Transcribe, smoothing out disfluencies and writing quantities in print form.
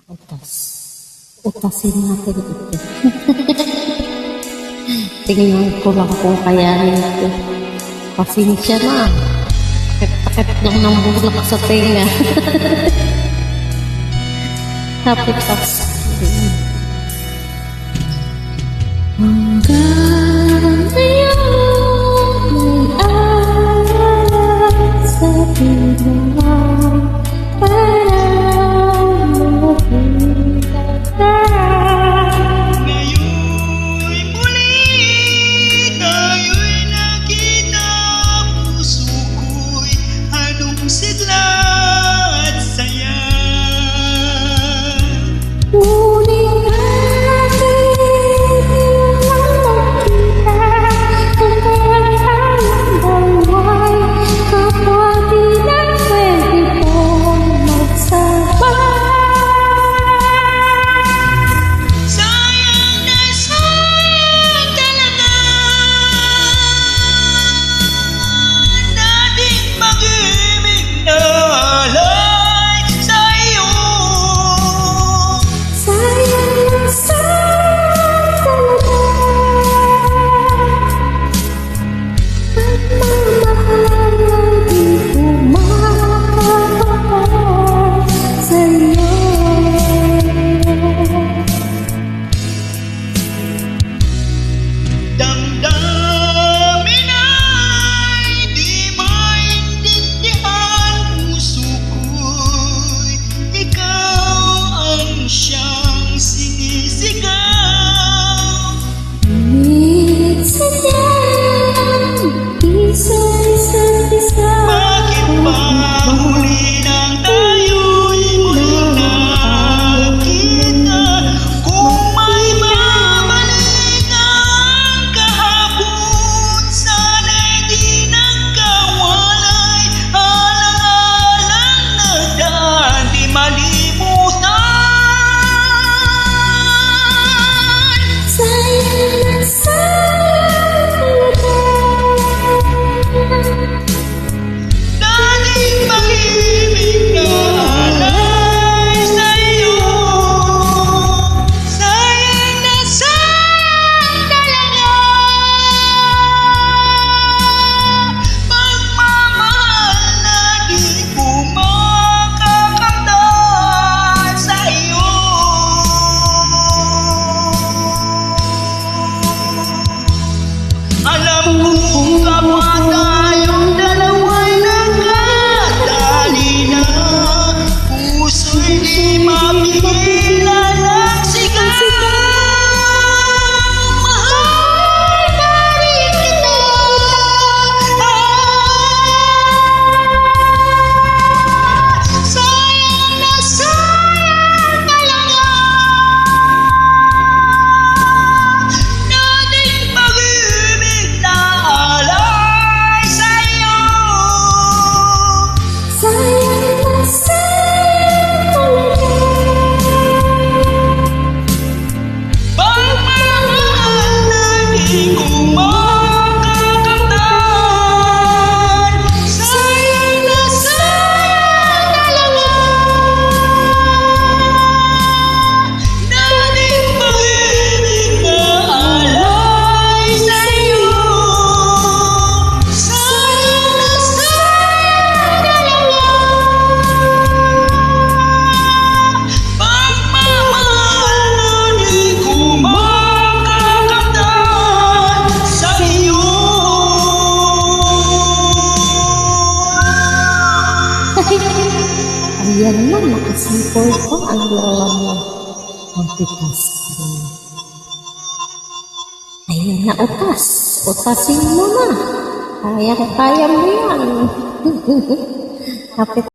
Utas. Utasin natin ito. Tingnan ko lang kung kayanin ito. Pasensya na. Takip-takip lang ng bulak sa tenga. Napitas. Hanggang ngayon may alas sa pinang parang mga Ngayon'y muli tayo'y nakita, puso ko'y anong sigla at saya. Ngunit bakit walang magkita, ang tayong dalawa'y kapwa di na pwede pong magsabay. Sayang na sayang talaga dating pag-ibig na alay sa'yo. Sayang na sayang talaga pagmamahal na di pumakapal sa'yo. Damdamin ay di maintindihan, puso ko'y ikaw ang siyang sinisigaw. Ngunit sadyang isa-isa't isa. Bakit ba muli nang tayo'y muling nakita? Kung may babalik ang kahapon, sana'y di nagkawalay. Alang-alang na daan di malimutan. Sayang na sayang talaga Dating pag-ibig na alay sa'yo. Sayang na sayang talaga pagmamahal na di ko makakamtan sa'yo. Alam kong kapwa tayong dalawa'y nagkatali na, puso'y di mapigilan ang sigaw. Mahal pa rin kita. Sayang na sayang talaga dating pag-ibig na alay sa'yo. sayang na sayang talaga Pagmamahal na di ko makakamtan. Sayang na sayang talaga dating pag-ibig na alay sa'yo. Sayang na sayang talaga pagmamahal na di ko makakamtan sa'yo. Ayan na, nakasipol ko ang lola mo. Magpitas din. Ayan na, utas. Utasin mo na. Kaya mo yan. Kapit